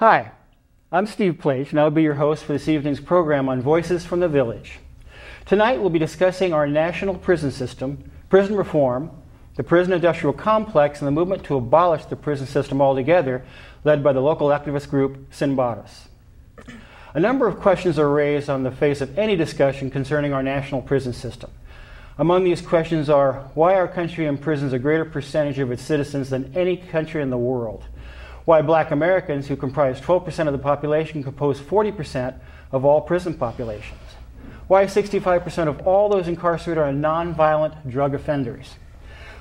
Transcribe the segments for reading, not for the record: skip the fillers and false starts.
Hi, I'm Steve Pleich, and I'll be your host for this evening's program on Voices from the Village. Tonight we'll be discussing our national prison system, prison reform, the prison industrial complex, and the movement to abolish the prison system altogether, led by the local activist group Sinbaras. A number of questions are raised on the face of any discussion concerning our national prison system. Among these questions are, why our country imprisons a greater percentage of its citizens than any country in the world? Why Black Americans, who comprise 12% of the population, compose 40% of all prison populations? Why 65% of all those incarcerated are nonviolent drug offenders?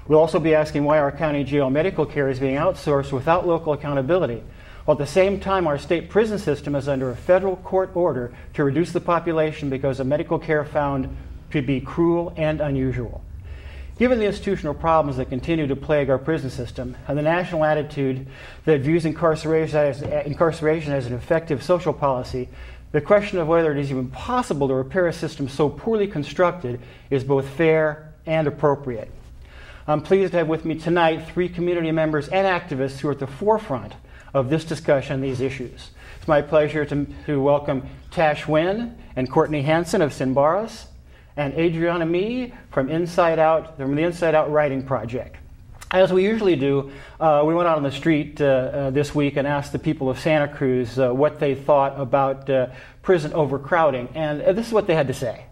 We'll also be asking why our county jail medical care is being outsourced without local accountability, while at the same time our state prison system is under a federal court order to reduce the population because of medical care found to be cruel and unusual. Given the institutional problems that continue to plague our prison system and the national attitude that views incarceration as an effective social policy, the question of whether it is even possible to repair a system so poorly constructed is both fair and appropriate. I'm pleased to have with me tonight 3 community members and activists who are at the forefront of this discussion on these issues. It's my pleasure to welcome Tosh Nguyn and Courtney Harison of Sinbaras, and Adriana from the Inside Out Writing Project. As we usually do, we went out on the street this week and asked the people of Santa Cruz what they thought about prison overcrowding, and this is what they had to say.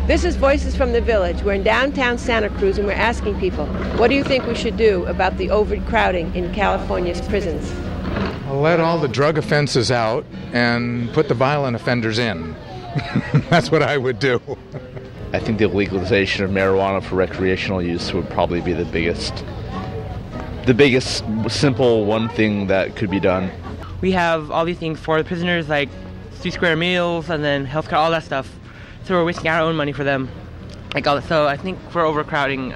This is Voices from the Village. We're in downtown Santa Cruz and we're asking people, what do you think we should do about the overcrowding in California's prisons? Let all the drug offenses out and put the violent offenders in. That's what I would do. I think the legalization of marijuana for recreational use would probably be the biggest simple one thing that could be done. We have all these things for the prisoners, like 3 square meals and then healthcare, all that stuff. So we're wasting our own money for them. Like all that. So I think for overcrowding,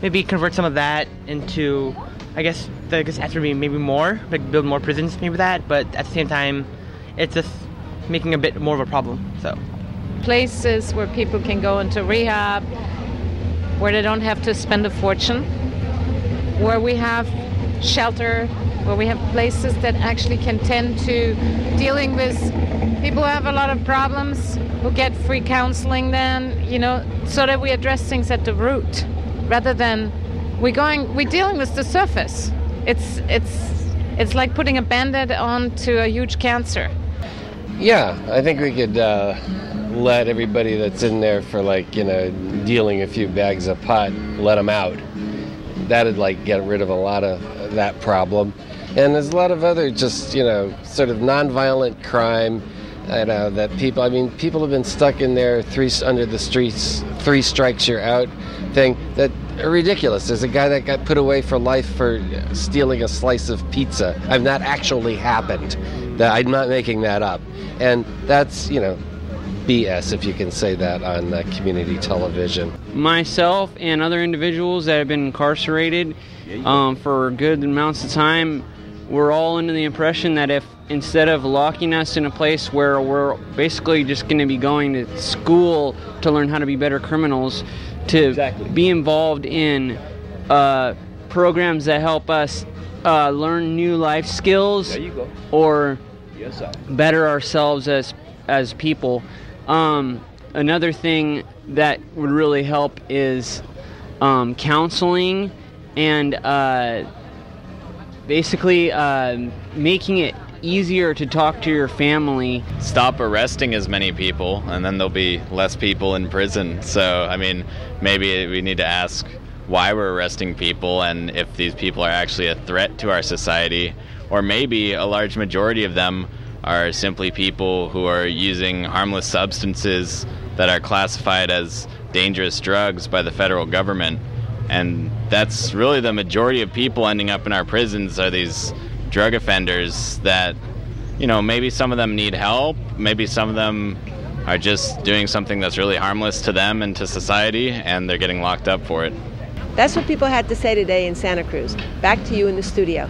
maybe convert some of that into, I guess the answer would be maybe more, like build more prisons, maybe that. But at the same time, it's just making a bit more of a problem. So places where people can go into rehab, where they don't have to spend a fortune, where we have shelter, where we have places that actually can tend to dealing with people who have a lot of problems, who get free counseling then, so that we address things at the root rather than we're dealing with the surface. It's like putting a Band-Aid on to a huge cancer. Yeah, I think we could let everybody that's in there for dealing a few bags of pot, let them out. That'd get rid of a lot of that problem. And there's a lot of other just, sort of nonviolent crime, that people have been stuck in there under the streets, 3 strikes you're out thing that are ridiculous. There's a guy that got put away for life for stealing a slice of pizza. That actually happened. I'm not making that up. And that's, BS, if you can say that on community television. Myself and other individuals that have been incarcerated for good amounts of time, we're all under the impression that if instead of locking us in a place where we're basically just going to be going to school to learn how to be better criminals, to be involved in programs that help us learn new life skills or better ourselves as people. Another thing that would really help is counseling and basically making it easier to talk to your family. Stop arresting as many people, and then there'll be less people in prison. So, maybe we need to ask why we're arresting people and if these people are actually a threat to our society, or maybe a large majority of them are simply people who are using harmless substances that are classified as dangerous drugs by the federal government. And that's really the majority of people ending up in our prisons are these drug offenders that, maybe some of them need help, maybe some of them are just doing something that's really harmless to them and to society, and they're getting locked up for it. That's what people had to say today in Santa Cruz. Back to you in the studio.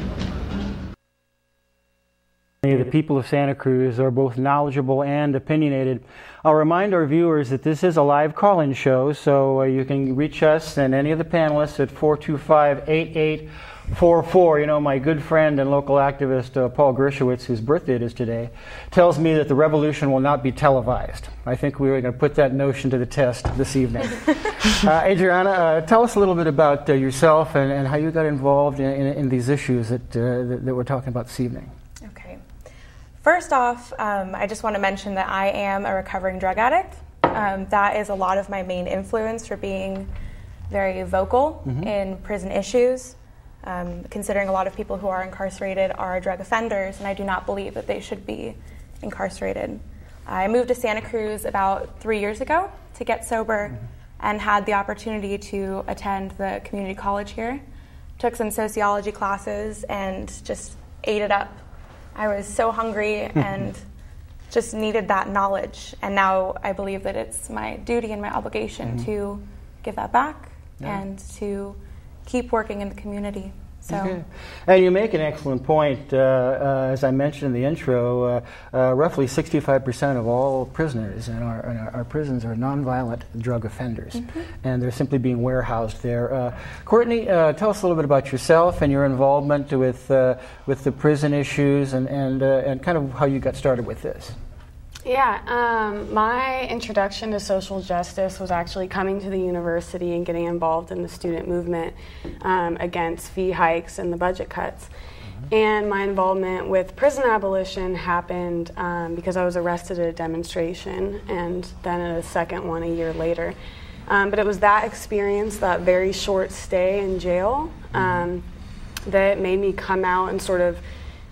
The people of Santa Cruz are both knowledgeable and opinionated. I'll remind our viewers that this is a live call-in show, so you can reach us and any of the panelists at 425-8844. You know, my good friend and local activist Paul Gershowitz, whose birthday it is today, tells me that the revolution will not be televised. I think we're going to put that notion to the test this evening. Adriana, tell us a little bit about yourself and how you got involved in these issues that we're talking about this evening. First off, I just want to mention that I am a recovering drug addict. That is a lot of my main influence for being very vocal in prison issues, considering a lot of people who are incarcerated are drug offenders, and I do not believe that they should be incarcerated. I moved to Santa Cruz about 3 years ago to get sober and had the opportunity to attend the community college here. Took some sociology classes and just ate it up. I was so hungry and just needed that knowledge. And now I believe that it's my duty and my obligation to give that back and to keep working in the community. So. Okay. And you make an excellent point. As I mentioned in the intro, roughly 65% of all prisoners in our prisons are nonviolent drug offenders, and they're simply being warehoused there. Courtney, tell us a little bit about yourself and your involvement with the prison issues and kind of how you got started with this. Yeah, my introduction to social justice was actually coming to the university and getting involved in the student movement against fee hikes and the budget cuts. And my involvement with prison abolition happened because I was arrested at a demonstration and then at a second one a year later. But it was that experience, that very short stay in jail, that made me come out and sort of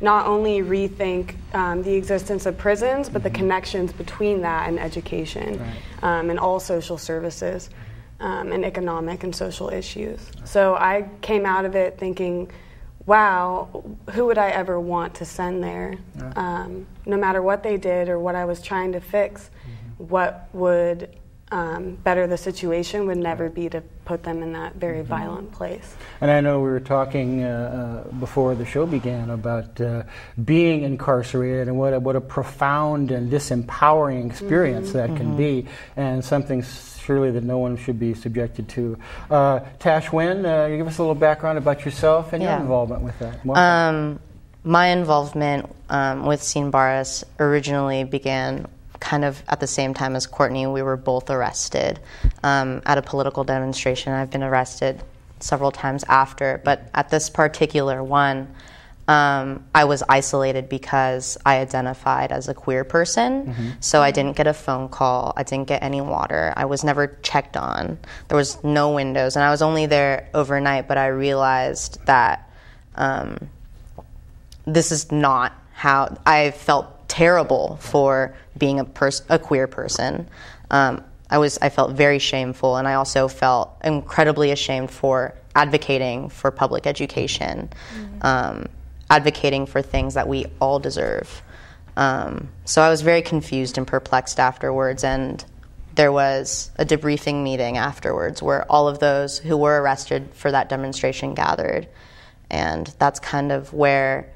not only rethink the existence of prisons, but the connections between that and education and all social services and economic and social issues. So I came out of it thinking, wow, who would I ever want to send there? No matter what they did or what I was trying to fix, what would better the situation would never be to put them in that very violent place. And I know we were talking before the show began about being incarcerated and what a profound and disempowering experience that can be, and something surely that no one should be subjected to. Tosh, Nguyn, you give us a little background about yourself and your involvement with that. My involvement with Sin Barras originally began kind of at the same time as Courtney. We were both arrested at a political demonstration. I've been arrested several times after, but at this particular one, I was isolated because I identified as a queer person, so I didn't get a phone call, I didn't get any water, I was never checked on, there was no windows, and I was only there overnight, but I realized that this is not how I felt. Terrible for being a queer person. I felt very shameful, and I also felt incredibly ashamed for advocating for public education, advocating for things that we all deserve. So I was very confused and perplexed afterwards, and there was a debriefing meeting afterwards where all of those who were arrested for that demonstration gathered, and that's kind of where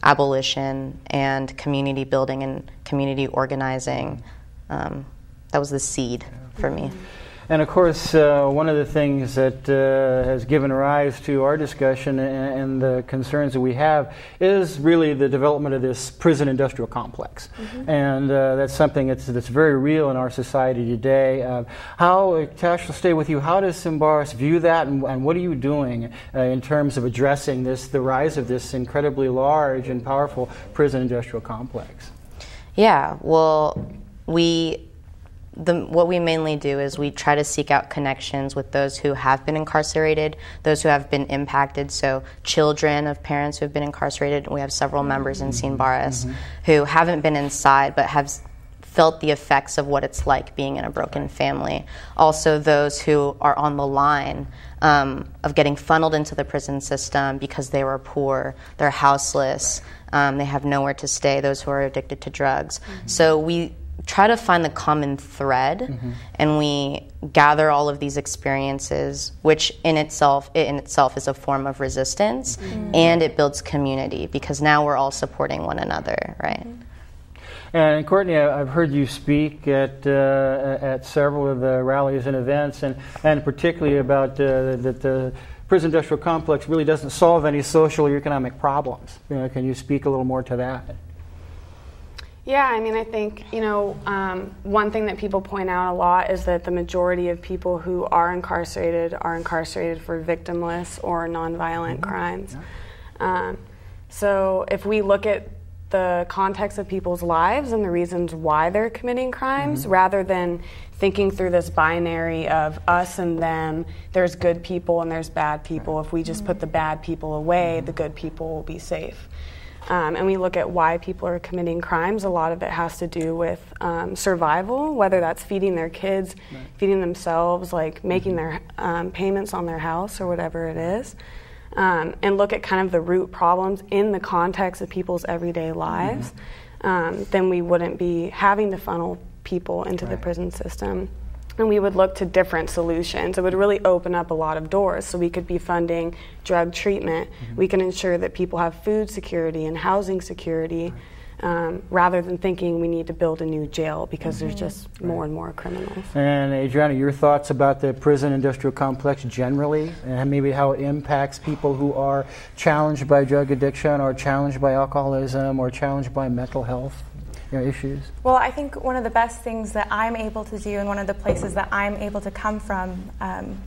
abolition and community building and community organizing, that was the seed for me. And of course, one of the things that has given rise to our discussion and the concerns that we have is really the development of this prison industrial complex. And that's something that's very real in our society today. Tosh, will stay with you. How does Sin Barras view that, and what are you doing in terms of addressing the rise of this incredibly large and powerful prison industrial complex? Yeah, well, what we mainly do is we try to seek out connections with those who have been incarcerated, those who have been impacted, so children of parents who have been incarcerated. We have several members in Sin Barras who haven't been inside but have felt the effects of what it's like being in a broken family. Also those who are on the line of getting funneled into the prison system because they were poor, they're houseless, they have nowhere to stay, those who are addicted to drugs. So we try to find the common thread, and we gather all of these experiences, which in itself is a form of resistance, and it builds community because now we're all supporting one another, right? And Courtney, I've heard you speak at several of the rallies and events, and particularly about that the prison industrial complex really doesn't solve any social or economic problems. Can you speak a little more to that? Yeah, I mean, I think, one thing that people point out a lot is that the majority of people who are incarcerated for victimless or nonviolent crimes. So if we look at the context of people's lives and the reasons why they're committing crimes, rather than thinking through this binary of us and them, there's good people and there's bad people. If we just put the bad people away, the good people will be safe. And we look at why people are committing crimes. A lot of it has to do with survival, whether that's feeding their kids, feeding themselves, like making their payments on their house or whatever it is. And look at kind of the root problems in the context of people's everyday lives, then we wouldn't be having to funnel people into the prison system. And we would look to different solutions. It would really open up a lot of doors. So we could be funding drug treatment. We can ensure that people have food security and housing security, rather than thinking we need to build a new jail because there's just more and more criminals. And Adriana, your thoughts about the prison industrial complex generally, and maybe how it impacts people who are challenged by drug addiction or challenged by alcoholism or challenged by mental health issues? Well, I think one of the best things that I'm able to do and one of the places that I'm able to come from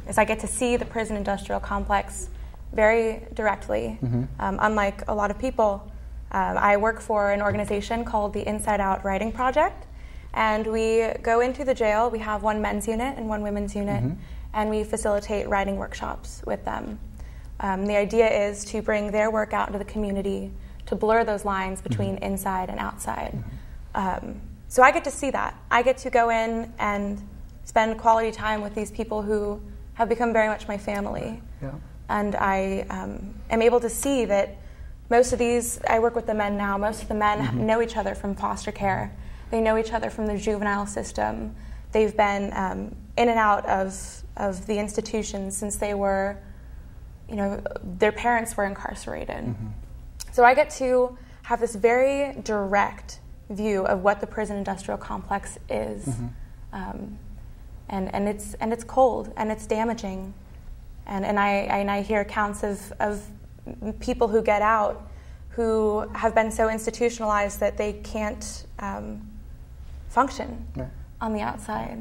is I get to see the prison industrial complex very directly. Unlike a lot of people, I work for an organization called the Inside Out Writing Project, and we go into the jail. We have one men's unit and one women's unit, and we facilitate writing workshops with them. The idea is to bring their work out into the community, to blur those lines between inside and outside. So I get to see that. I get to go in and spend quality time with these people who have become very much my family. And I am able to see that most of these, I work with the men now, most of the men know each other from foster care. They know each other from the juvenile system. They've been in and out of the institutions since they were, their parents were incarcerated. So I get to have this very direct view of what the prison industrial complex is. And it's cold and it's damaging. And I hear accounts of people who get out who have been so institutionalized that they can't function on the outside,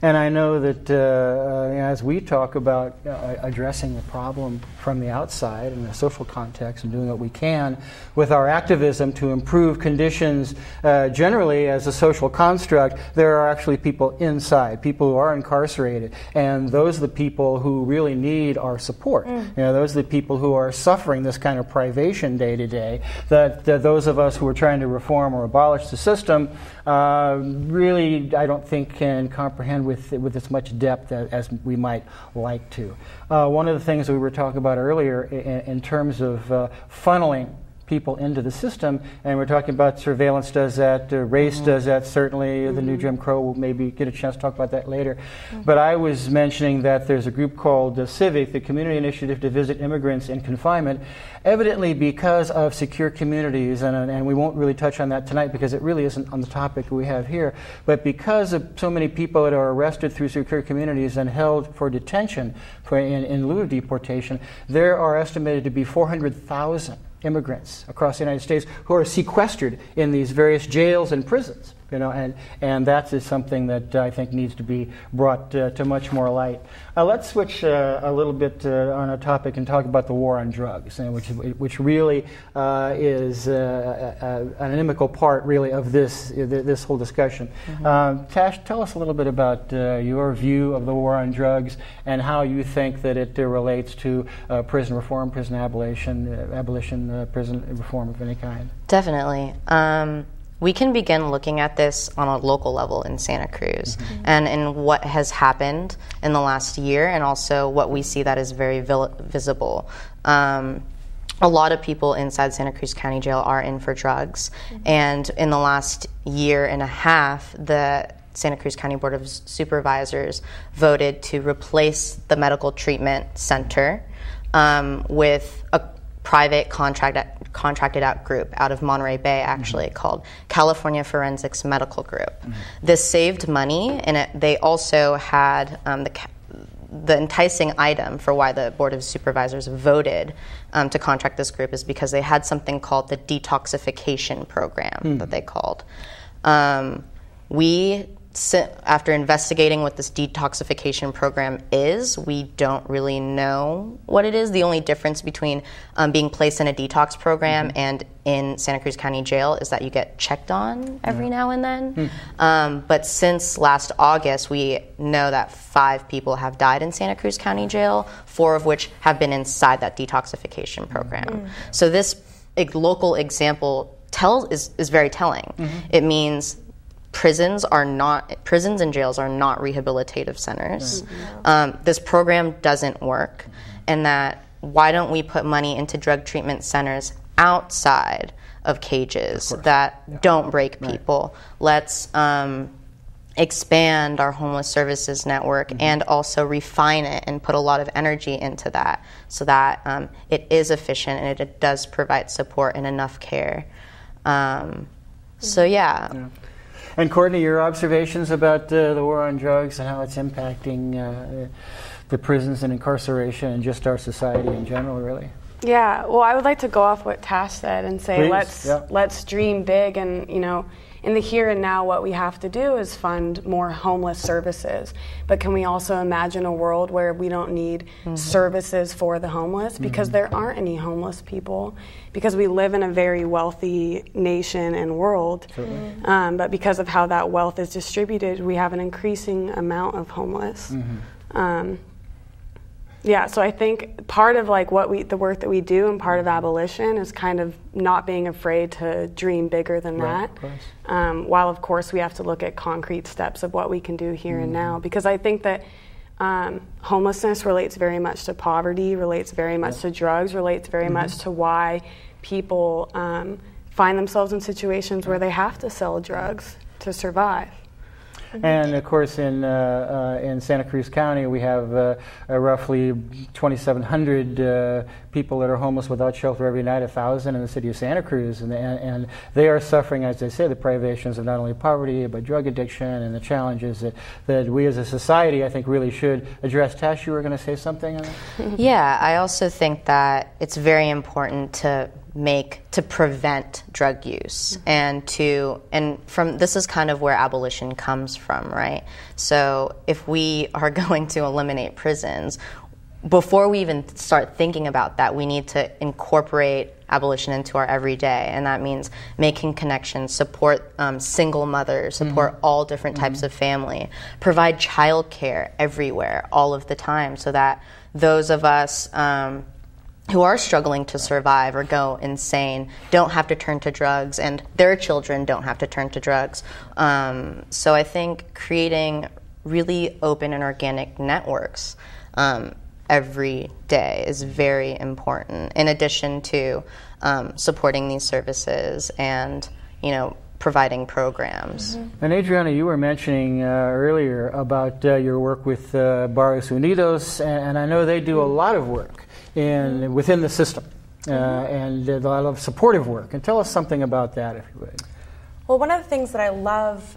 And I know that as we talk about addressing the problem from the outside in the social context and doing what we can with our activism to improve conditions generally as a social construct, there are actually people inside, people who are incarcerated, and those are the people who really need our support. Those are the people who are suffering this kind of privation day to day, that those of us who are trying to reform or abolish the system really, I don't think, can comprehend with as much depth as we might like to. One of the things that we were talking about earlier in terms of funneling people into the system, and we're talking about surveillance does that, race does that, certainly the new Jim Crow, will maybe get a chance to talk about that later. But I was mentioning that there's a group called CIVIC, the Community Initiative to Visit Immigrants in Confinement, evidently because of secure communities, and we won't really touch on that tonight because it really isn't on the topic we have here, but because of so many people that are arrested through secure communities and held for detention in lieu of deportation, there are estimated to be 400,000 immigrants across the United States who are sequestered in these various jails and prisons, and that is something that I think needs to be brought to much more light. Let's switch a little bit on a topic and talk about the war on drugs, which really is an inimical part, really, of this whole discussion. Tosh, tell us a little bit about your view of the war on drugs and how you think that it relates to prison reform, prison abolition, prison reform of any kind. Definitely. We can begin looking at this on a local level in Santa Cruz and in what has happened in the last year, and also what we see that is very visible. a lot of people inside Santa Cruz County Jail are in for drugs. And in the last year and a half, the Santa Cruz County Board of Supervisors voted to replace the medical treatment center with a private contracted out group out of Monterey Bay, actually, called California Forensics Medical Group. This saved money, and they also had the enticing item for why the Board of Supervisors voted to contract this group is because they had something called the detoxification program that they called. After investigating what this detoxification program is, we don't really know what it is. The only difference between being placed in a detox program and in Santa Cruz County Jail is that you get checked on every now and then. But since last August, we know that 5 people have died in Santa Cruz County Jail, 4 of which have been inside that detoxification program. So this local example is very telling. It means prisons and jails are not rehabilitative centers. This program doesn't work, and that why don't we put money into drug treatment centers outside of cages that don't break people? Let's expand our homeless services network and also refine it and put a lot of energy into that so that it is efficient and it does provide support and enough care. And Courtney, your observations about the war on drugs and how it's impacting the prisons and incarceration and just our society in general, really? Yeah, well, I would like to go off what Tash said and say Please. let's dream big, and in the here and now, what we have to do is fund more homeless services. But can we also imagine a world where we don't need services for the homeless, because there aren't any homeless people, because we live in a very wealthy nation and world. But because of how that wealth is distributed, we have an increasing amount of homeless. So I think part of the work that we do and part of abolition is kind of not being afraid to dream bigger than that. While of course we have to look at concrete steps of what we can do here and now, because I think that homelessness relates very much to poverty, relates very much to drugs, relates very much to why people find themselves in situations where they have to sell drugs to survive. And of course, in Santa Cruz County, we have roughly 2,700 people that are homeless without shelter every night, 1,000 in the city of Santa Cruz, and they are suffering, as they say, the privations of not only poverty but drug addiction and the challenges that we as a society, I think, really should address. Tash, you were going to say something on that? Yeah, I also think that it's very important to prevent drug use and this is kind of where abolition comes from, right? So if we are going to eliminate prisons, before we even start thinking about that, we need to incorporate abolition into our everyday, and that means making connections, support single mothers, support all different types of family, provide child care everywhere, all of the time, so that those of us who are struggling to survive or go insane don't have to turn to drugs, and their children don't have to turn to drugs. So I think creating really open and organic networks every day is very important, in addition to supporting these services and, providing programs. And Adriana, you were mentioning earlier about your work with Barrios Unidos, and I know they do a lot of work within the system, and a lot of supportive work. And tell us something about that, if you would. Well, one of the things that I love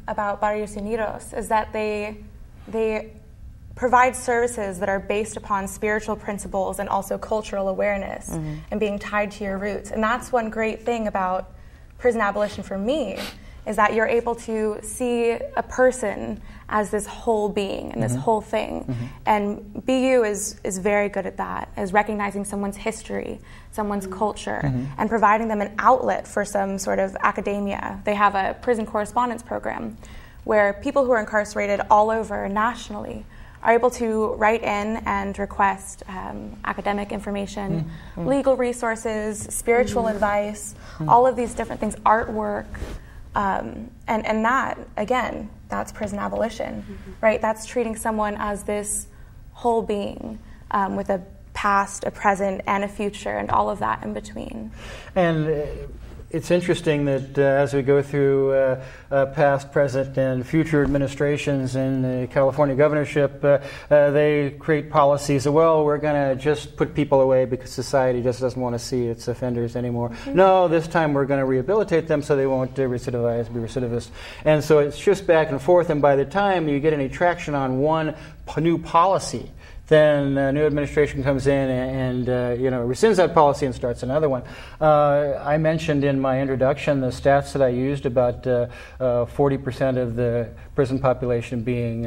about Barrios Unidos is that they provide services that are based upon spiritual principles and also cultural awareness and being tied to your roots. And that's one great thing about prison abolition for me, is that you're able to see a person as this whole being and this whole thing. And BU is very good at that, is recognizing someone's history, someone's culture, and providing them an outlet for some sort of academia. They have a prison correspondence program where people who are incarcerated all over nationally are able to write in and request academic information, legal resources, spiritual advice, all of these different things, artwork. And that, again, that's prison abolition, right? That's treating someone as this whole being with a past, a present, and a future, and all of that in between. And it's interesting that as we go through past, present, and future administrations in the California governorship, they create policies that, well, we're going to just put people away because society just doesn't want to see its offenders anymore. Mm-hmm. No, this time we're going to rehabilitate them so they won't be recidivist. And so it shifts back and forth, and by the time you get any traction on one new policy, then a new administration comes in and rescinds that policy and starts another one. I mentioned in my introduction the stats that I used about 40% of the prison population being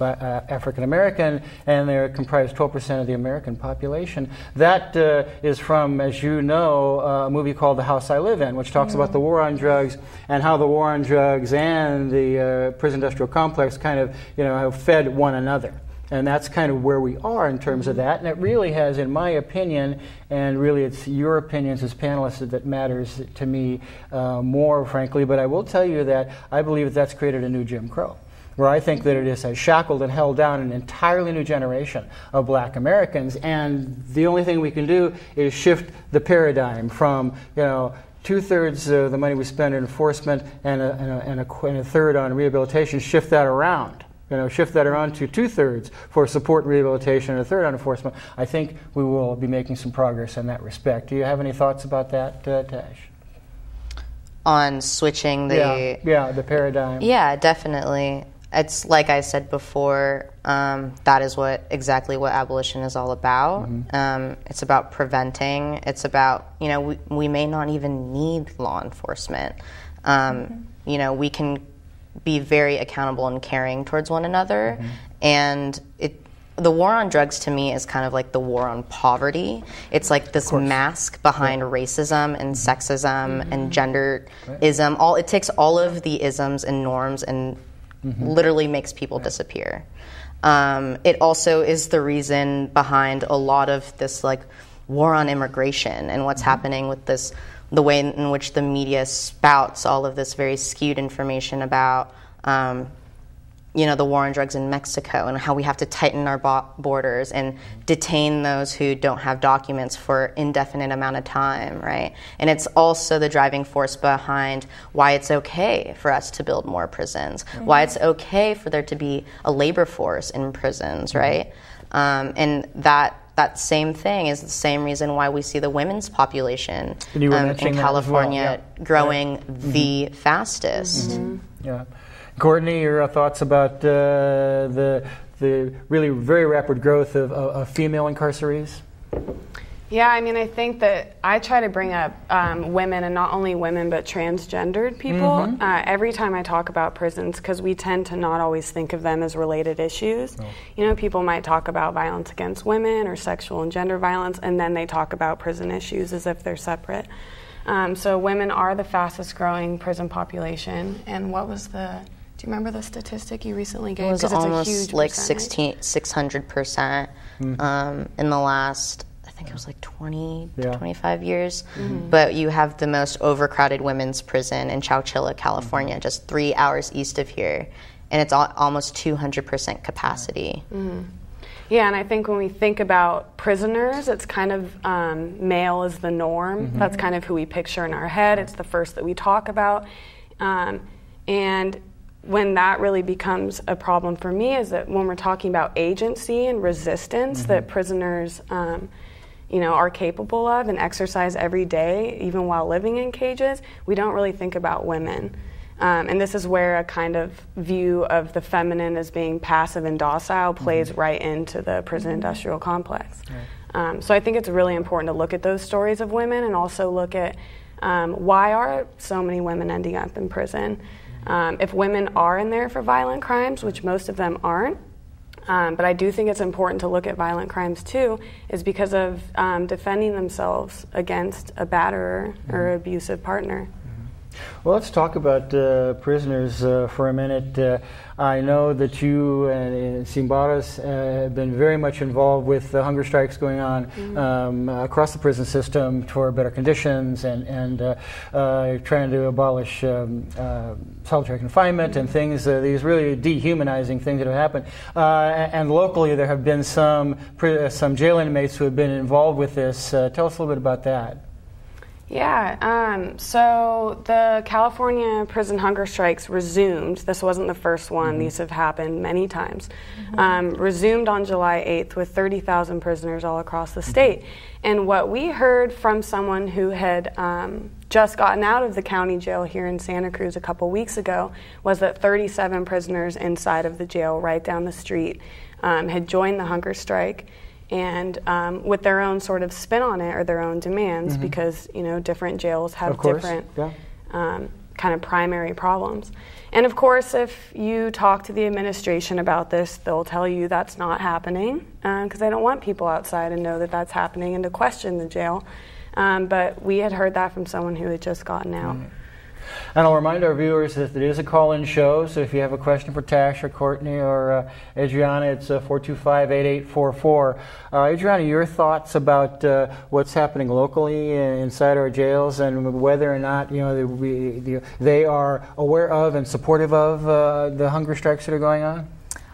African American, and they comprise 12% of the American population. That is from, as you know, a movie called The House I Live In, which talks about the war on drugs and how the war on drugs and the prison industrial complex kind of have fed one another. And that's kind of where we are in terms of that. And it really has, in my opinion, and really it's your opinions as panelists that matters to me more, frankly, but I will tell you that I believe that that's created a new Jim Crow, where I think that it has shackled and held down an entirely new generation of black Americans. And the only thing we can do is shift the paradigm from, 2/3 of the money we spend in enforcement and a third on rehabilitation, shift that around. Shift that around to 2/3 for support and rehabilitation and a third on enforcement. I think we will be making some progress in that respect. Do you have any thoughts about that, Tosh? On switching the... Yeah, the paradigm. Yeah, definitely. It's like I said before, that is exactly what abolition is all about. Mm-hmm. It's about preventing. It's about, we may not even need law enforcement. We can be very accountable and caring towards one another. Mm-hmm. And the war on drugs to me is kind of like the war on poverty. It's like this mask behind racism and sexism and genderism. It takes all of the isms and norms and literally makes people disappear. It also is the reason behind a lot of this war on immigration and what's happening with this, the way in which the media spouts all of this very skewed information about, the war on drugs in Mexico and how we have to tighten our borders and detain those who don't have documents for indefinite amount of time, right? And it's also the driving force behind why it's okay for us to build more prisons, why it's okay for there to be a labor force in prisons, right? And that same thing is the same reason why we see the women's population in California growing the fastest. Yeah. Courtney, your thoughts about the really very rapid growth of female incarcerees? Yeah, I think that I try to bring up women, and not only women, but transgendered people every time I talk about prisons, because we tend to not always think of them as related issues. No. People might talk about violence against women or sexual and gender violence, and then they talk about prison issues as if they're separate. So women are the fastest growing prison population. And what was do you remember the statistic you recently gave? It was almost like 600% in the last, I think it was like 20 to 25 years. But you have the most overcrowded women's prison in Chowchilla, California, just 3 hours east of here. And it's almost 200% capacity. Yeah, and I think when we think about prisoners, it's kind of male is the norm. That's kind of who we picture in our head. It's the first that we talk about. And when that really becomes a problem for me is that when we're talking about agency and resistance that prisoners are capable of and exercise every day, even while living in cages, we don't really think about women. And this is where a kind of view of the feminine as being passive and docile plays right into the prison industrial complex. So I think it's really important to look at those stories of women and also look at why are so many women ending up in prison. If women are in there for violent crimes, which most of them aren't, but I do think it's important to look at violent crimes too, is because of defending themselves against a batterer or abusive partner. Well, let's talk about prisoners for a minute. I know that you and Simbaras have been very much involved with the hunger strikes going on across the prison system for better conditions and trying to abolish solitary confinement and things, these really dehumanizing things that have happened. And locally there have been some jail inmates who have been involved with this. Tell us a little bit about that. Yeah, so the California prison hunger strikes resumed. This wasn't the first one. These have happened many times. Resumed on July 8th with 30,000 prisoners all across the state. And what we heard from someone who had just gotten out of the county jail here in Santa Cruz a couple weeks ago was that 37 prisoners inside of the jail right down the street had joined the hunger strike. And with their own sort of spin on it or their own demands, because different jails have different kind of primary problems. And of course, if you talk to the administration about this, they'll tell you that's not happening because they don't want people outside and know that that's happening and to question the jail. But we had heard that from someone who had just gotten out. And I'll remind our viewers that it is a call-in show, so if you have a question for Tosh or Courtney or Adriana, it's 425-8844. Adriana, your thoughts about what's happening locally inside our jails and whether or not they are aware of and supportive of the hunger strikes that are going on?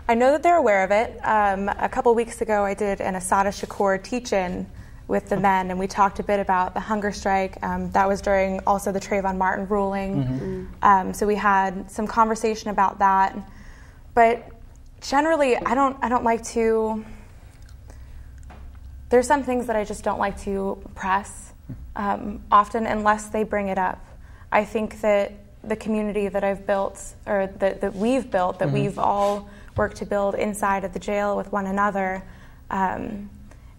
I know that they're aware of it. A couple weeks ago, I did an Asada Shakur teach-in with the men, and we talked a bit about the hunger strike. That was during also the Trayvon Martin ruling. So we had some conversation about that. But generally, I don't like to. There's some things that I just don't like to press often unless they bring it up. I think that the community that I've built, or that we've built, that we've all worked to build inside of the jail with one another.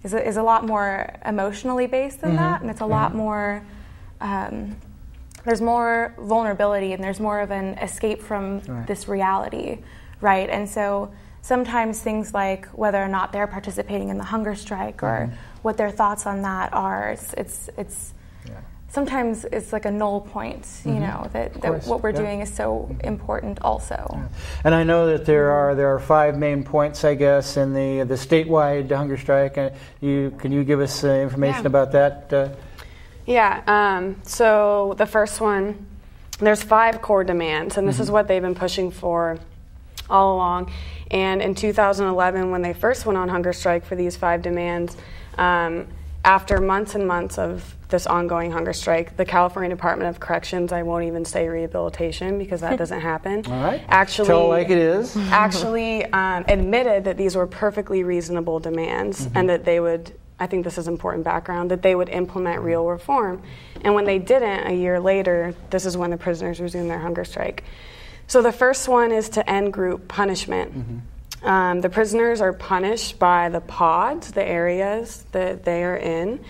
Is a lot more emotionally based than that, and it's a lot more, there's more vulnerability and there's more of an escape from this reality, right? And so sometimes things like whether or not they're participating in the hunger strike or what their thoughts on that are, it's sometimes it's like a null point, that what we're doing is so important also. And I know that there are 5 main points, I guess, in the statewide hunger strike. Can you give us information about that? So the first one, there's 5 core demands, and this is what they've been pushing for all along. And in 2011, when they first went on hunger strike for these 5 demands, after months and months of this ongoing hunger strike, the California Department of Corrections, I won't even say rehabilitation because that doesn't happen. All right. Actually, tell it like it is. Actually admitted that these were perfectly reasonable demands and that they would, I think this is important background, that they would implement real reform. And when they didn't, a year later, this is when the prisoners resumed their hunger strike. So the first one is to end group punishment. The prisoners are punished by the pods, the areas that they are in,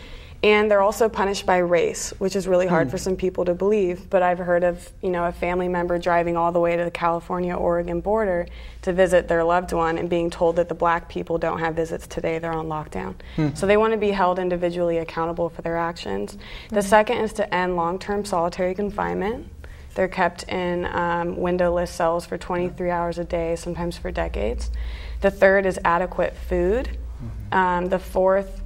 and they're also punished by race, which is really hard for some people to believe. But I've heard of, a family member driving all the way to the California-Oregon border to visit their loved one and being told that the black people don't have visits today, they're on lockdown. So they want to be held individually accountable for their actions. The second is to end long-term solitary confinement. They're kept in windowless cells for 23 hours a day, sometimes for decades. The third is adequate food. The fourth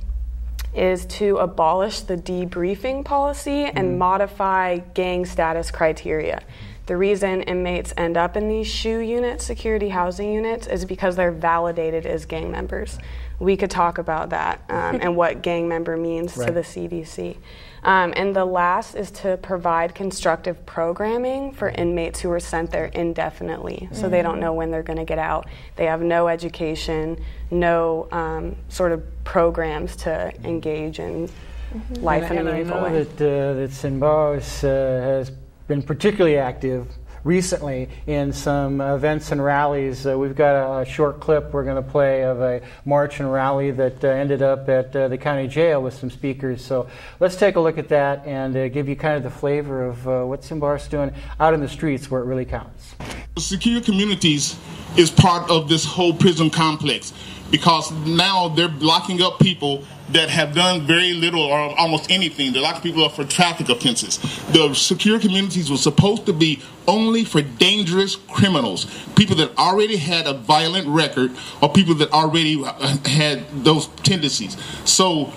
is to abolish the debriefing policy and modify gang status criteria. The reason inmates end up in these SHU units, security housing units, is because they're validated as gang members. We could talk about that and what gang member means to the CDC. And the last is to provide constructive programming for inmates who are sent there indefinitely, so they don't know when they're going to get out. They have no education, no sort of programs to engage in life in a meaningful way. And I know that Simbaras has been particularly active recently in some events and rallies. We've got a short clip we're going to play of a march and rally that ended up at the county jail with some speakers. So let's take a look at that and give you kind of the flavor of what Simbaras is doing out in the streets where it really counts. Secure communities is part of this whole prison complex because now they're locking up people that have done very little or almost anything. They're locking people up for traffic offenses. The secure communities were supposed to be only for dangerous criminals, people that already had a violent record or people that already had those tendencies. So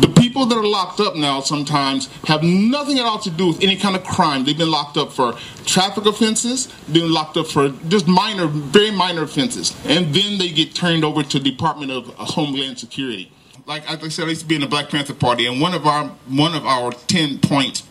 the people that are locked up now sometimes have nothing at all to do with any kind of crime. They've been locked up for traffic offenses, been locked up for just minor, very minor offenses, and then they get turned over to the Department of Homeland Security. Like I said, I used to be in the Black Panther Party, and one of our points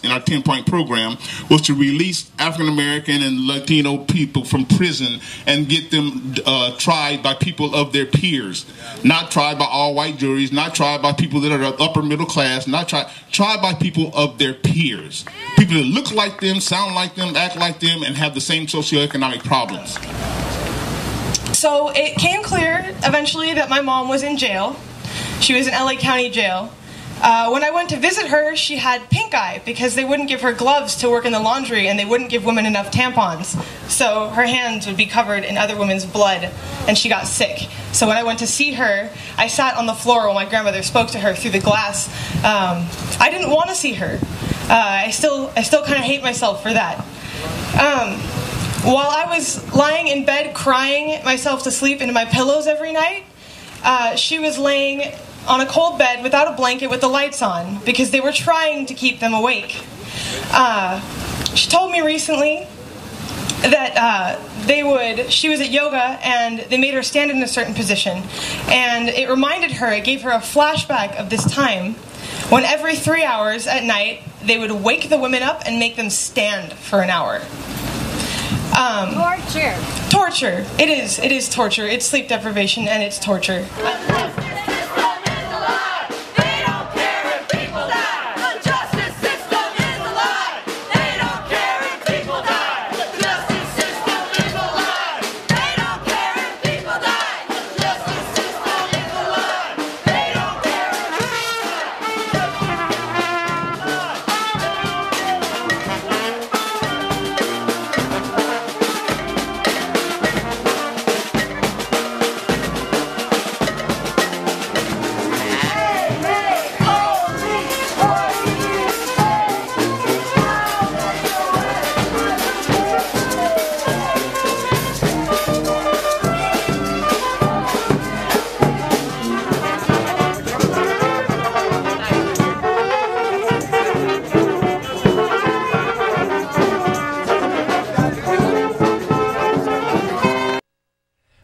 in our 10-point program was to release African American and Latino people from prison and get them tried by people of their peers, not tried by all white juries, not tried by people that are the upper middle class, not tried by people of their peers, people that look like them, sound like them, act like them, and have the same socioeconomic problems. So it came clear eventually that my mom was in jail. She was in LA County jail. When I went to visit her, she had pink eye because they wouldn't give her gloves to work in the laundry and they wouldn't give women enough tampons. So her hands would be covered in other women's blood and she got sick. So when I went to see her, I sat on the floor while my grandmother spoke to her through the glass. I didn't want to see her. I still kind of hate myself for that. While I was lying in bed crying myself to sleep into my pillows every night, she was laying on a cold bed without a blanket with the lights on because they were trying to keep them awake. She told me recently that she was at yoga and they made her stand in a certain position, and it reminded her, it gave her a flashback of this time when every 3 hours at night they would wake the women up and make them stand for an hour. Torture. It is torture. It's sleep deprivation and it's torture.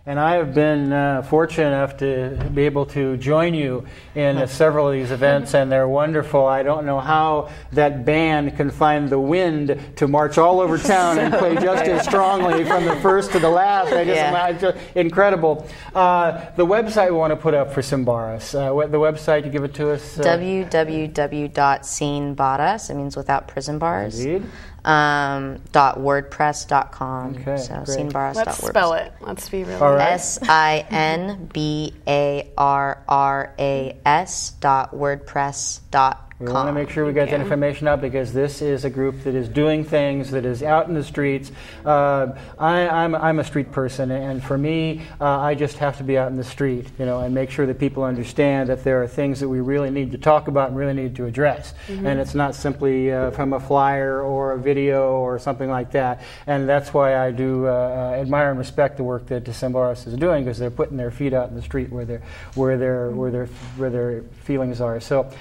And I have been fortunate enough to be able to join you in several of these events, and they're wonderful. I don't know how that band can find the wind to march all over town and play just as strongly from the first to the last. Incredible. The website we want to put up for Simbaras, the website, you give it to us? www.sinbaras, it means without prison bars. Indeed. .wordpress.com. Okay, so great. sinbaras.wordpress. Let's spell it. Let's be real. All right. SINBARRAS.wordpress.com. We want to make sure we get that information out because this is a group that is doing things, that is out in the streets. I'm a street person, and for me, I just have to be out in the street, and make sure that people understand that there are things that we really need to talk about and really need to address. Mm-hmm. And it's not simply from a flyer or a video or something like that. And that's why I do admire and respect the work that Simbaras is doing, because they're putting their feet out in the street where their feelings are. So.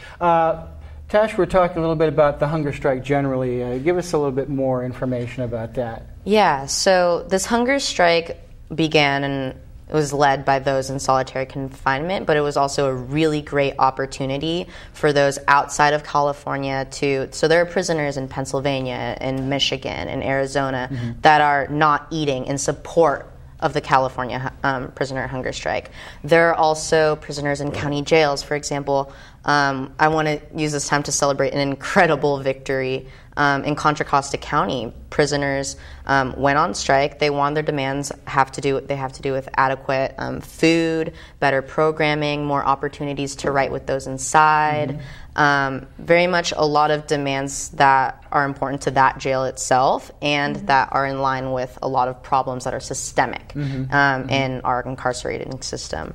Tosh, we're talking a little bit about the hunger strike generally. Give us a little bit more information about that. Yeah, so this hunger strike began and it was led by those in solitary confinement, but it was also a really great opportunity for those outside of California so there are prisoners in Pennsylvania, in Michigan, in Arizona that are not eating in support of the California prisoner hunger strike. There are also prisoners in county jails, for example. I want to use this time to celebrate an incredible victory in Contra Costa County. Prisoners went on strike. They wanted their demands have to do with adequate food, better programming, more opportunities to write with those inside. Very much a lot of demands that are important to that jail itself and that are in line with a lot of problems that are systemic in our incarcerating system.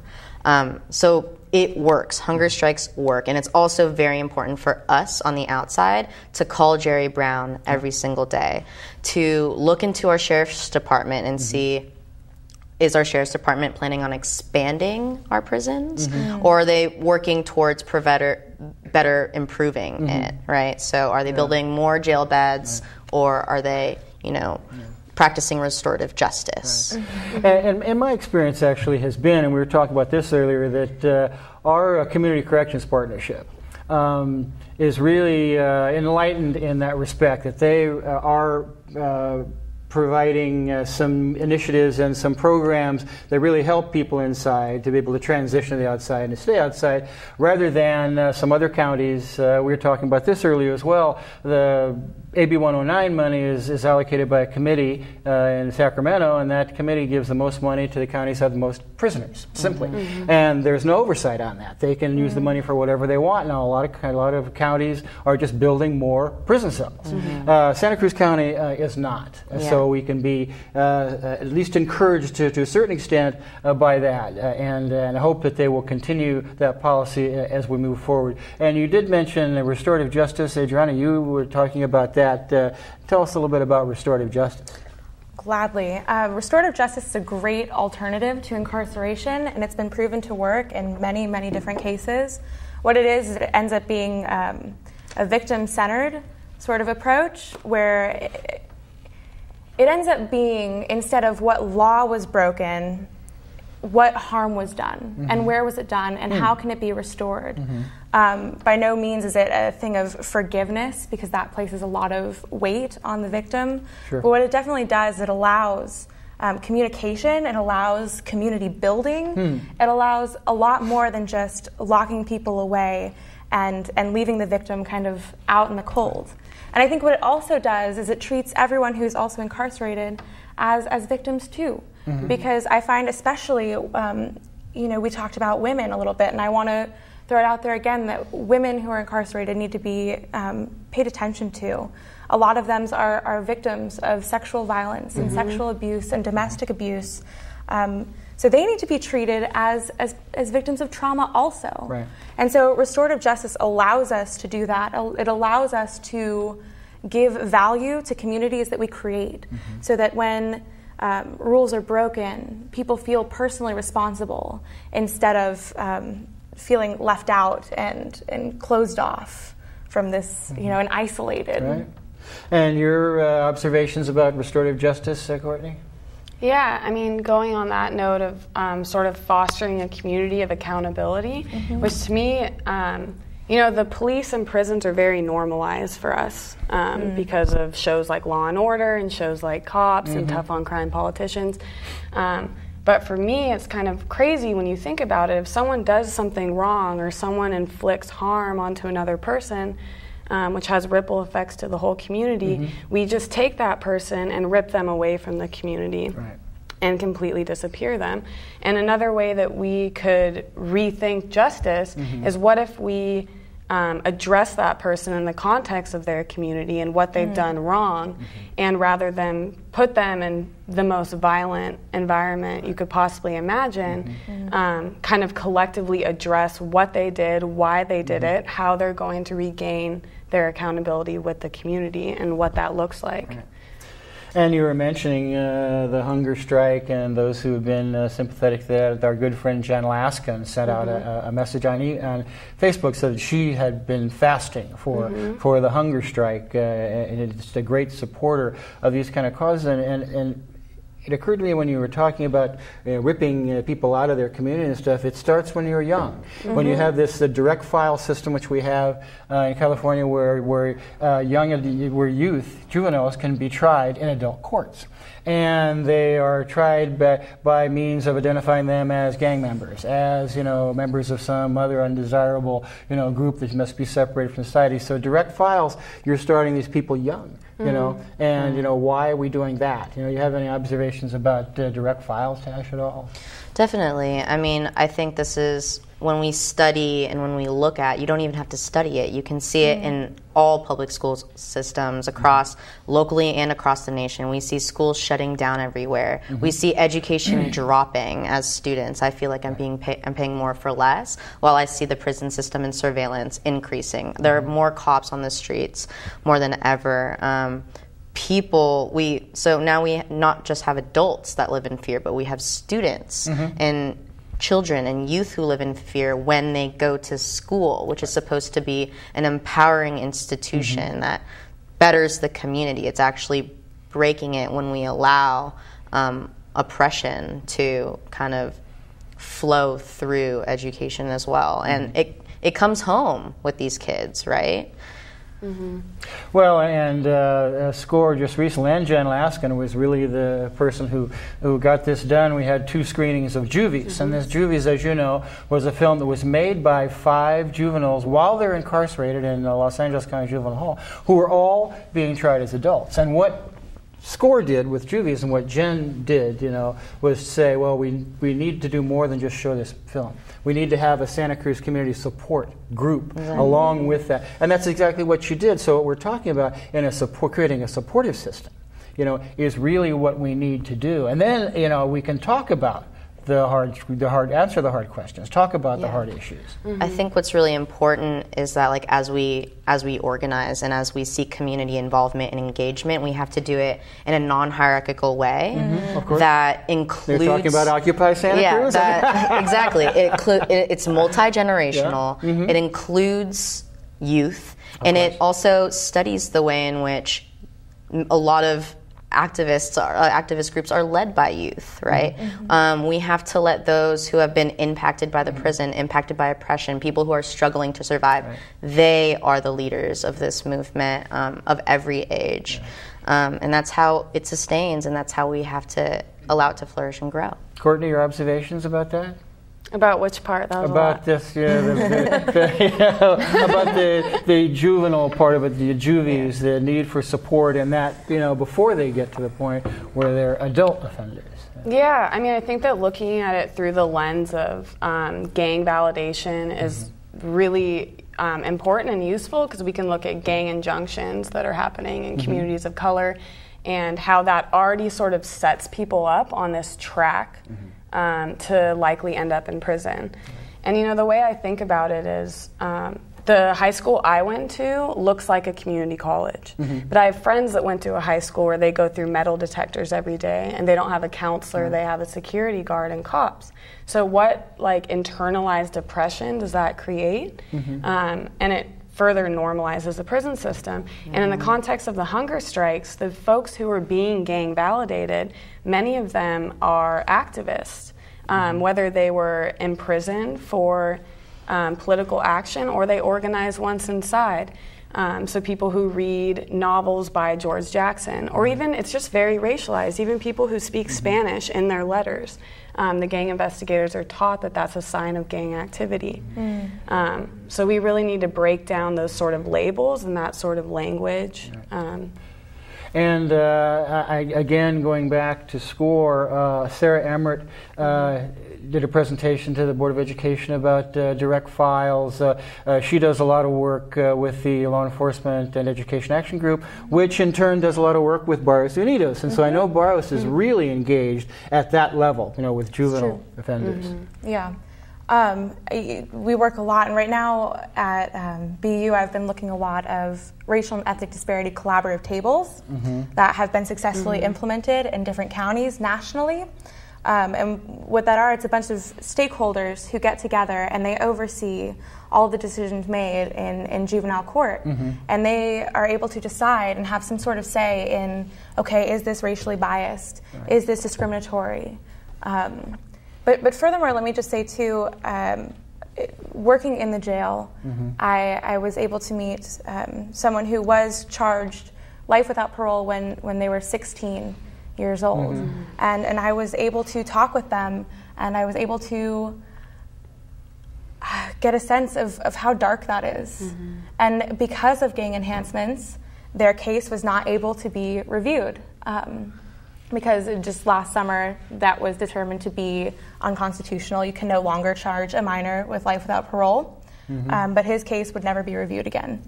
So it works. Hunger strikes work. And it's also very important for us on the outside to call Jerry Brown every single day, to look into our sheriff's department and see, is our sheriff's department planning on expanding our prisons? Or are they working towards better improving it, right? So are they building more jail beds, or are they, practicing restorative justice? And my experience actually has been, and we were talking about this earlier, that our community corrections partnership is really enlightened in that respect, that they are providing some initiatives and some programs that really help people inside to be able to transition to the outside and to stay outside, rather than some other counties. We were talking about this earlier as well. The AB 109 money is allocated by a committee in Sacramento, and that committee gives the most money to the counties that have the most prisoners, simply. And there's no oversight on that. They can use the money for whatever they want. Now, a lot of counties are just building more prison cells. Santa Cruz County is not. So we can be at least encouraged to a certain extent by that, and I hope that they will continue that policy as we move forward. And you did mention restorative justice. Adriana, you were talking about that. Tell us a little bit about restorative justice. Gladly. Restorative justice is a great alternative to incarceration, and it's been proven to work in many, many different cases. What it is it ends up being a victim-centered sort of approach, where it ends up being, instead of what law was broken, what harm was done, and where was it done, and how can it be restored. By no means is it a thing of forgiveness, because that places a lot of weight on the victim. But what it definitely does, it allows communication, it allows community building, it allows a lot more than just locking people away and leaving the victim kind of out in the cold. And I think what it also does is it treats everyone who's also incarcerated as victims too. Because I find, especially, we talked about women a little bit, and I want to throw it out there again that women who are incarcerated need to be paid attention to. A lot of them are victims of sexual violence and sexual abuse and domestic abuse. So they need to be treated as victims of trauma also. And so restorative justice allows us to do that. It allows us to give value to communities that we create, so that when rules are broken, people feel personally responsible instead of feeling left out and closed off from this, and isolated. And your observations about restorative justice, Courtney? Yeah, I mean, going on that note of sort of fostering a community of accountability, which to me, the police and prisons are very normalized for us because of shows like Law and Order and shows like Cops and Tough on Crime Politicians. But for me, it's kind of crazy when you think about it. If someone does something wrong or someone inflicts harm onto another person, which has ripple effects to the whole community, we just take that person and rip them away from the community and completely disappear them. And another way that we could rethink justice is, what if we address that person in the context of their community and what they've done wrong, and rather than put them in the most violent environment you could possibly imagine, kind of collectively address what they did, why they did it, how they're going to regain their accountability with the community, and what that looks like. And you were mentioning the hunger strike and those who have been sympathetic to that. Our good friend Jen Laskin sent out a message on Facebook, said that she had been fasting for the hunger strike, and it's a great supporter of these kind of causes. And it occurred to me when you were talking about ripping people out of their community and stuff, it starts when you're young. When you have this direct file system, which we have in California, where youth, juveniles, can be tried in adult courts. And they are tried by means of identifying them as gang members, as members of some other undesirable group that must be separated from society. So direct files, you're starting these people young. And why are we doing that? You have any observations about direct files, Tosh, at all? Definitely. I mean, I think this is when we study and when we look at, you don't even have to study it. You can see it in all public school systems across locally and across the nation. We see schools shutting down everywhere. We see education dropping as students. I feel like I'm paying more for less, while I see the prison system and surveillance increasing. There are more cops on the streets more than ever. So now we not just have adults that live in fear, but we have students and children and youth who live in fear when they go to school, which is supposed to be an empowering institution that betters the community. It's actually breaking it when we allow oppression to kind of flow through education as well. And it comes home with these kids, right? Well, and SCORE just recently, and Jen Laskin was really the person who got this done. We had 2 screenings of Juvies, and this Juvies, as you know, was a film that was made by 5 juveniles while they're incarcerated in the Los Angeles County Juvenile Hall, who were all being tried as adults. And what SCORE did with Juvies and what Jen did, was say, well, we need to do more than just show this film. We need to have a Santa Cruz community support group along with that. And that's exactly what you did. So what we're talking about in creating a supportive system, is really what we need to do. And then, we can talk about answer the hard questions, talk about the hard issues. I think what's really important is that, like, as we organize and as we seek community involvement and engagement, we have to do it in a non-hierarchical way that includes. You're talking about Occupy Santa Cruz? Exactly. It's multi-generational. It includes youth, and it also studies the way in which a lot of activist groups are led by youth, right? We have to let those who have been impacted by the prison, impacted by oppression, people who are struggling to survive, they are the leaders of this movement of every age. And that's how it sustains, and that's how we have to allow it to flourish and grow. Courtney, your observations about that? About which part? That was about this, about the juvenile part of it, the juvies, the need for support, and that, before they get to the point where they're adult offenders. Yeah, I mean, I think that looking at it through the lens of gang validation is really important and useful, because we can look at gang injunctions that are happening in communities of color and how that already sort of sets people up on this track to likely end up in prison. And the way I think about it is the high school I went to looks like a community college. But I have friends that went to a high school where they go through metal detectors every day, and they don't have a counselor, they have a security guard and cops. So what internalized oppression does that create? And it further normalizes the prison system. And in the context of the hunger strikes, the folks who are being gang validated, many of them are activists, whether they were imprisoned for political action or they organized once inside. So people who read novels by George Jackson, or even, it's just very racialized, even people who speak Spanish in their letters. The gang investigators are taught that that's a sign of gang activity. So we really need to break down those sort of labels and that sort of language. And again, going back to SCORE, Sarah Emmert did a presentation to the Board of Education about direct files. She does a lot of work with the Law Enforcement and Education Action Group, which in turn does a lot of work with Barrios Unidos. And so I know Barrios is really engaged at that level, with juvenile offenders. Yeah. We work a lot, and right now at BU I've been looking a lot of racial and ethnic disparity collaborative tables that have been successfully implemented in different counties nationally. And what that are, it's a bunch of stakeholders who get together and they oversee all the decisions made in juvenile court. And they are able to decide and have some sort of say in, okay, is this racially biased? Is this discriminatory? But furthermore, let me just say too, working in the jail, I was able to meet someone who was charged life without parole when they were 16 years old. And I was able to talk with them, and I was able to get a sense of how dark that is. And because of gang enhancements, their case was not able to be reviewed. because just last summer that was determined to be unconstitutional. You can no longer charge a minor with life without parole, but his case would never be reviewed again.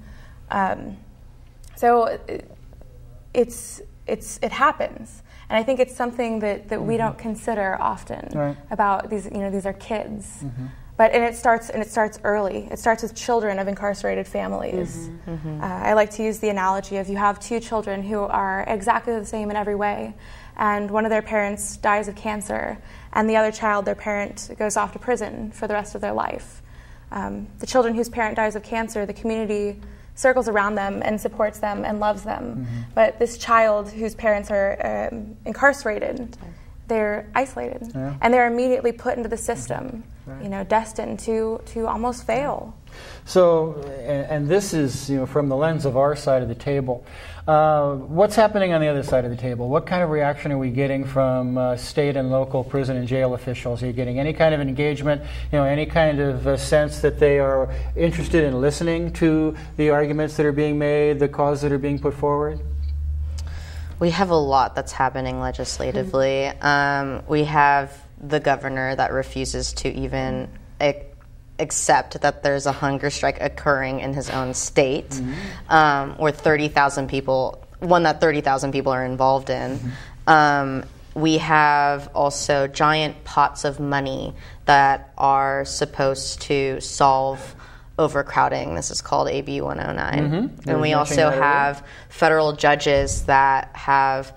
So it happens, and I think it's something that we don't consider often about these. These are kids, but it starts early. It starts with children of incarcerated families. I like to use the analogy of you have two children who are exactly the same in every way, and one of their parents dies of cancer, and the other child, their parent, goes off to prison for the rest of their life. The children whose parent dies of cancer, the community circles around them and supports them and loves them. But this child whose parents are incarcerated, they're isolated, and they're immediately put into the system, destined to almost fail. So, and this is from the lens of our side of the table. What's happening on the other side of the table? What kind of reaction are we getting from state and local prison and jail officials? Are you getting any kind of engagement, any kind of sense that they are interested in listening to the arguments that are being made, the causes that are being put forward? We have a lot that's happening legislatively. We have the governor that refuses to even accept that there's a hunger strike occurring in his own state, where 30,000 people, one that 30,000 people are involved in. We have also giant pots of money that are supposed to solve overcrowding. This is called AB 109. And we also have federal judges that have,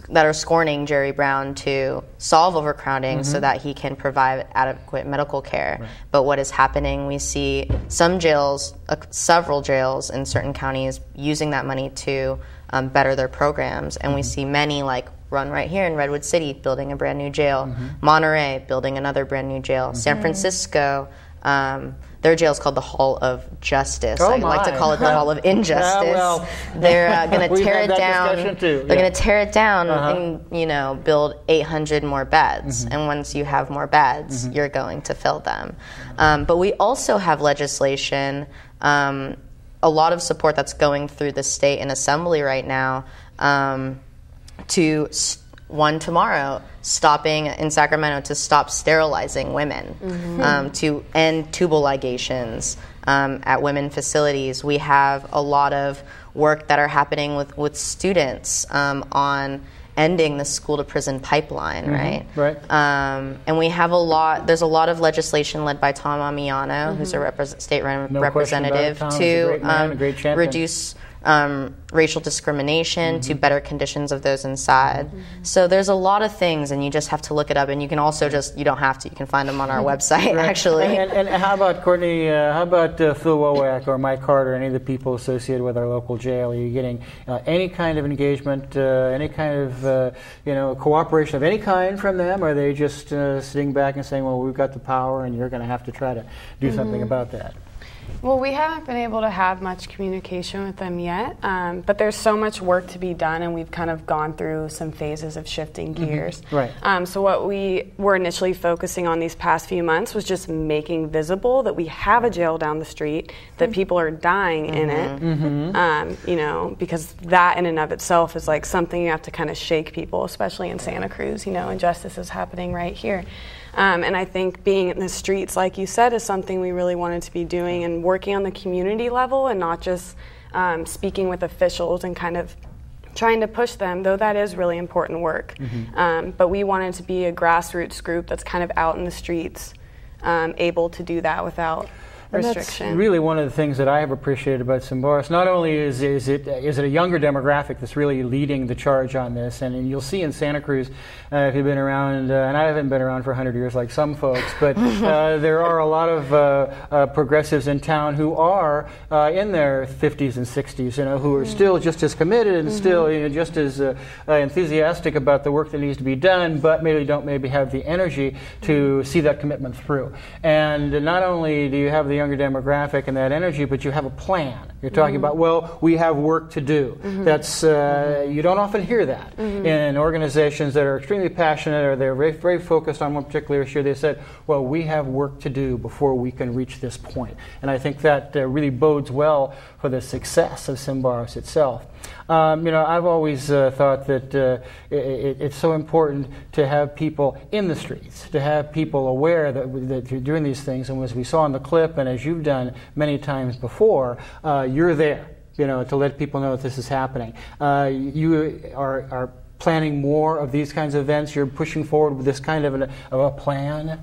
that are scorning Jerry Brown to solve overcrowding so that he can provide adequate medical care. But what is happening, we see some jails, several jails in certain counties using that money to better their programs. And we see many, like Run right here in Redwood City, building a brand new jail. Monterey, building another brand new jail. San Francisco, their jail is called the Hall of Justice. I like to call it the Hall of Injustice. They're going to tear it down. They're going to tear it down and build 800 more beds. And once you have more beds, you're going to fill them. But we also have legislation, a lot of support that's going through the state and assembly right now to tomorrow, stopping in Sacramento to stop sterilizing women, to end tubal ligations at women facilities. We have a lot of work that are happening with students on ending the school to prison pipeline, and we have there's a lot of legislation led by Tom Amiano, who's a state representative, to reduce racial discrimination, to better conditions of those inside. So there's a lot of things, and you just have to look it up, and you can also you don't have to, you can find them on our website, actually. And how about, Courtney, how about Phil Wowak or Mike Carter, any of the people associated with our local jail? Are you getting any kind of engagement, any kind of cooperation of any kind from them? Or are they just sitting back and saying, well, we've got the power and you're going to have to try to do something about that? Well, we haven't been able to have much communication with them yet, but there's so much work to be done, and we've kind of gone through some phases of shifting gears. So what we were initially focusing on these past few months was just making visible that we have a jail down the street, that people are dying in it, because that in and of itself is like something you have to kind of shake people, especially in Santa Cruz, injustice is happening right here. And I think being in the streets, like you said, is something we really wanted to be doing and working on the community level and not just speaking with officials and kind of trying to push them, though that is really important work. But we wanted to be a grassroots group that's kind of out in the streets, able to do that without restriction. That's really one of the things that I have appreciated about Symboris. Not only is it a younger demographic that's really leading the charge on this, and you'll see in Santa Cruz, if you've been around, and I haven't been around for 100 years like some folks, but there are a lot of progressives in town who are in their 50s and 60s, who are still just as committed and still just as enthusiastic about the work that needs to be done, but don't have the energy to see that commitment through. And not only do you have the younger demographic and that energy, but you have a plan. You're talking about, well, we have work to do. That's you don't often hear that in organizations that are extremely passionate or they're very, very focused on one particular issue. They said, well, we have work to do before we can reach this point. And I think that really bodes well for the success of Symboris itself. I've always thought that it's so important to have people in the streets, to have people aware that you're doing these things. And as we saw in the clip, and as you've done many times before, you're there, to let people know that this is happening. You are planning more of these kinds of events. You're pushing forward with this kind of a plan.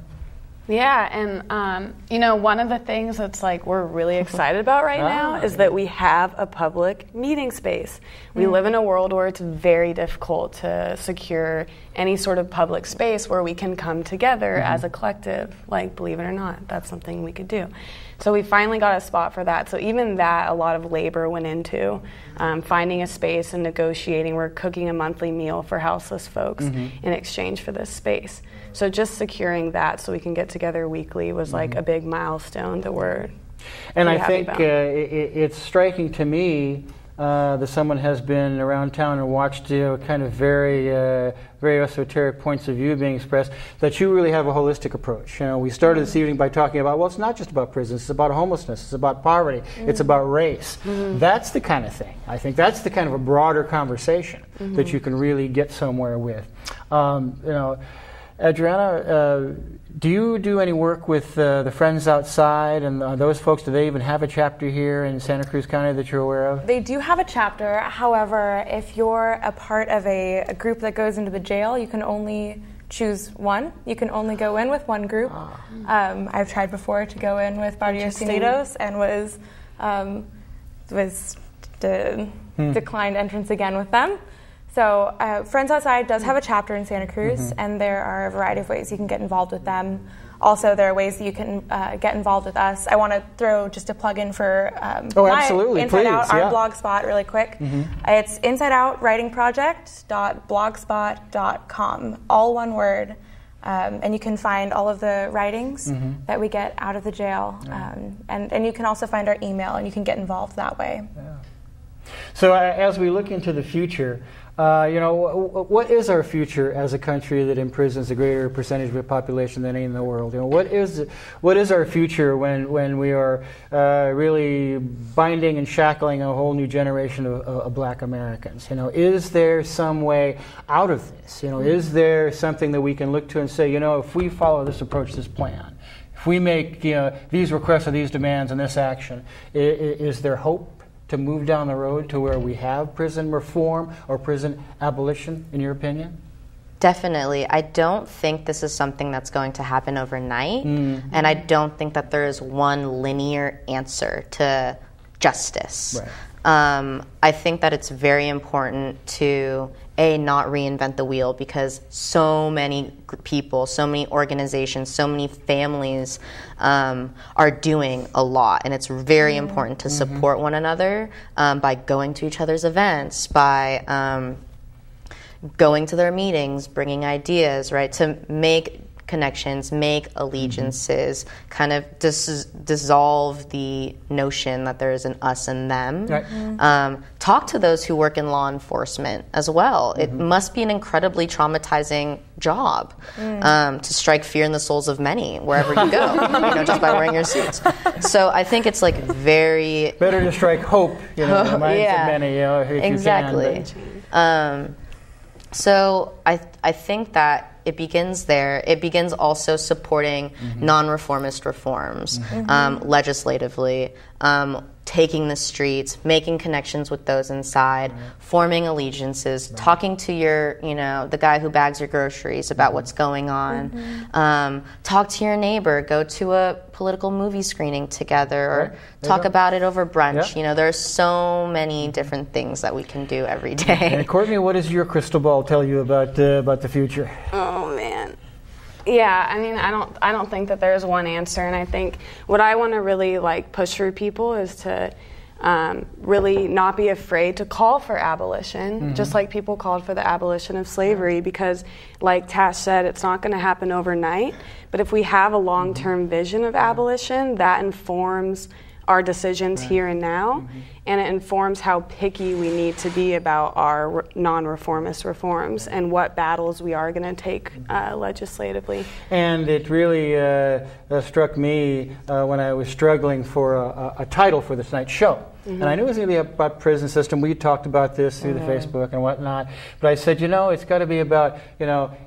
Yeah, and one of the things that's we're really excited about right now is that we have a public meeting space. We live in a world where it's very difficult to secure any sort of public space where we can come together as a collective. Believe it or not, that's something we could do. So we finally got a spot for that. So even that, a lot of labor went into finding a space and negotiating. We're cooking a monthly meal for houseless folks in exchange for this space. So just securing that so we can get together weekly was a big milestone that we're And I happy think about. It's striking to me that someone has been around town and watched kind of very esoteric points of view being expressed, that you really have a holistic approach. We started this evening by talking about, well, it's not just about prisons, it's about homelessness, it's about poverty, it's about race. That's the kind of thing. I think that's the kind of a broader conversation that you can really get somewhere with. Adriana, do you do any work with the Friends Outside and those folks? Do they even have a chapter here in Santa Cruz County that you're aware of? They do have a chapter. However, if you're a part of a group that goes into the jail, you can only choose one. You can only go in with one group. I've tried before to go in with Barrios Unidos and was declined entrance again with them. So Friends Outside does have a chapter in Santa Cruz, and there are a variety of ways you can get involved with them. Also, there are ways that you can get involved with us. I want to throw just a plug in for my Inside Out, our blog spot really quick. It's insideoutwritingproject.blogspot.com, all one word. And you can find all of the writings that we get out of the jail. And you can also find our email, and you can get involved that way. Yeah. So as we look into the future, what is our future as a country that imprisons a greater percentage of the population than any in the world? What is our future when we are really binding and shackling a whole new generation of Black Americans? Is there some way out of this? Is there something that we can look to and say, if we follow this approach, this plan, if we make these requests or these demands and this action, is there hope to move down the road to where we have prison reform or prison abolition, in your opinion? Definitely. I don't think this is something that's going to happen overnight, and I don't think that there is one linear answer to justice. Right. I think that it's very important to, not reinvent the wheel, because so many people, so many organizations, so many families are doing a lot, and it's very important to support one another by going to each other's events, by going to their meetings, bringing ideas, right, to make connections, make allegiances, kind of dissolve the notion that there is an us and them. Right. Talk to those who work in law enforcement as well. It must be an incredibly traumatizing job to strike fear in the souls of many wherever you go, just by wearing your suits. So I think it's very... Better to strike hope, in the minds of many, if exactly. you can. So I think that it begins there. It begins also supporting non-reformist reforms legislatively, taking the streets, making connections with those inside, forming allegiances, talking to your, the guy who bags your groceries about what's going on. Talk to your neighbor. Go to a political movie screening together, or talk about it over brunch. There are so many different things that we can do every day. And Courtney, what does your crystal ball tell you about the future? Oh man. Yeah, I don't think that there's one answer, and I think what I want to really push through people is to really not be afraid to call for abolition, just like people called for the abolition of slavery, because like Tosh said, it's not going to happen overnight, but if we have a long-term vision of abolition, that informs our decisions here and now, and it informs how picky we need to be about our non-reformist reforms and what battles we are going to take legislatively. And it really struck me when I was struggling for a title for this night's show. And I knew it was going to be about prison system. We talked about this through the Facebook and whatnot. But I said, it's got to be about,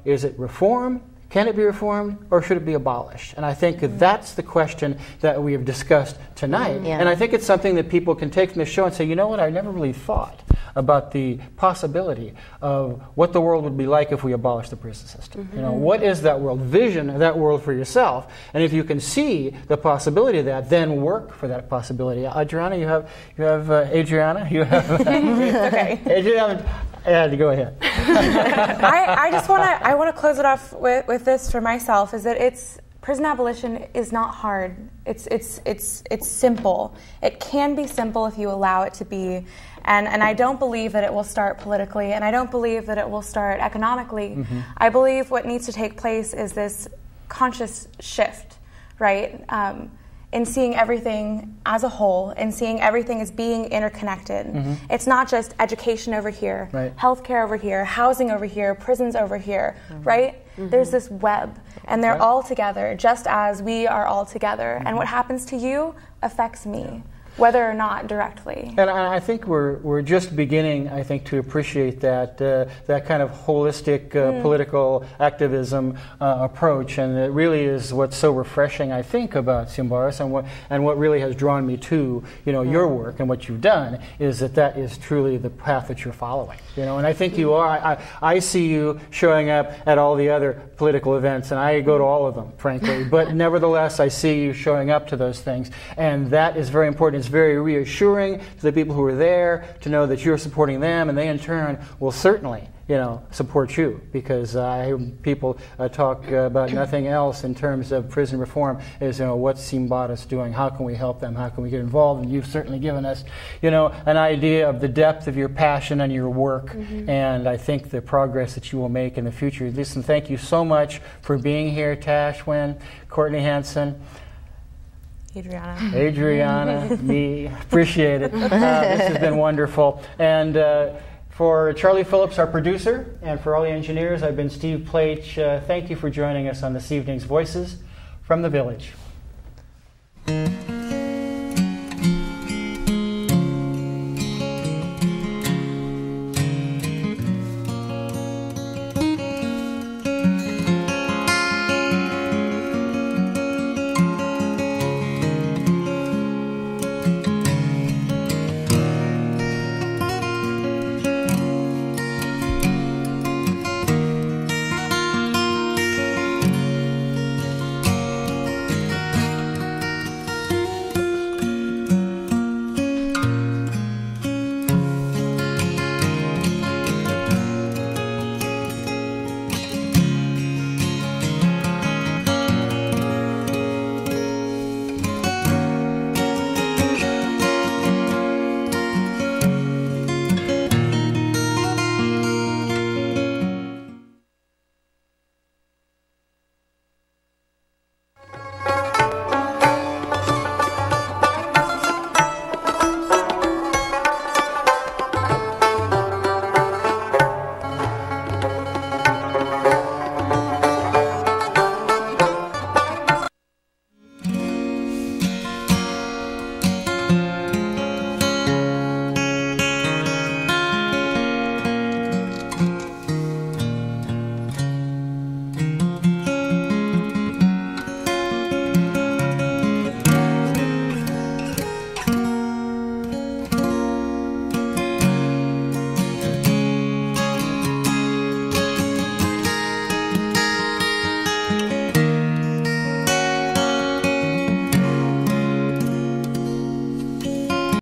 is it reform? Can it be reformed, or should it be abolished? And I think that's the question that we have discussed tonight. And I think it's something that people can take from the show and say, you know what, I never really thought about the possibility of what the world would be like if we abolished the prison system. What is that world? Vision that world for yourself. And if you can see the possibility of that, then work for that possibility. Adriana, you have Adriana? You have okay. Adriana, go ahead. I just want to close it off with this for myself, is that prison abolition is not hard. It's simple. It can be simple if you allow it to be. And I don't believe that it will start politically, and I don't believe that it will start economically. I believe what needs to take place is this conscious shift, right? In seeing everything as a whole, and seeing everything as being interconnected. It's not just education over here, healthcare over here, housing over here, prisons over here, right? There's this web, and they're all together, just as we are all together. And what happens to you affects me, whether or not directly. And I think we're just beginning, I think, to appreciate that that kind of holistic political activism approach, and it really is what's so refreshing, I think, about Symbaris, and what really has drawn me to your work and what you've done is that is truly the path that you're following. And I think you are. I see you showing up at all the other political events, and I go to all of them, frankly. But nevertheless, I see you showing up to those things, and that is very important. It's very reassuring to the people who are there to know that you're supporting them, and they in turn will certainly support you, because I hear people talk about nothing else in terms of prison reform is what's Symbaris doing, how can we help them, how can we get involved, and you've certainly given us an idea of the depth of your passion and your work, and I think the progress that you will make in the future. Listen, thank you so much for being here, Tosh, Nguyn, Courtney Hansen, Adriana, me, appreciate it. This has been wonderful. And for Charlie Phillips, our producer, and for all the engineers, I've been Steve Pleich. Thank you for joining us on this evening's Voices from the Village.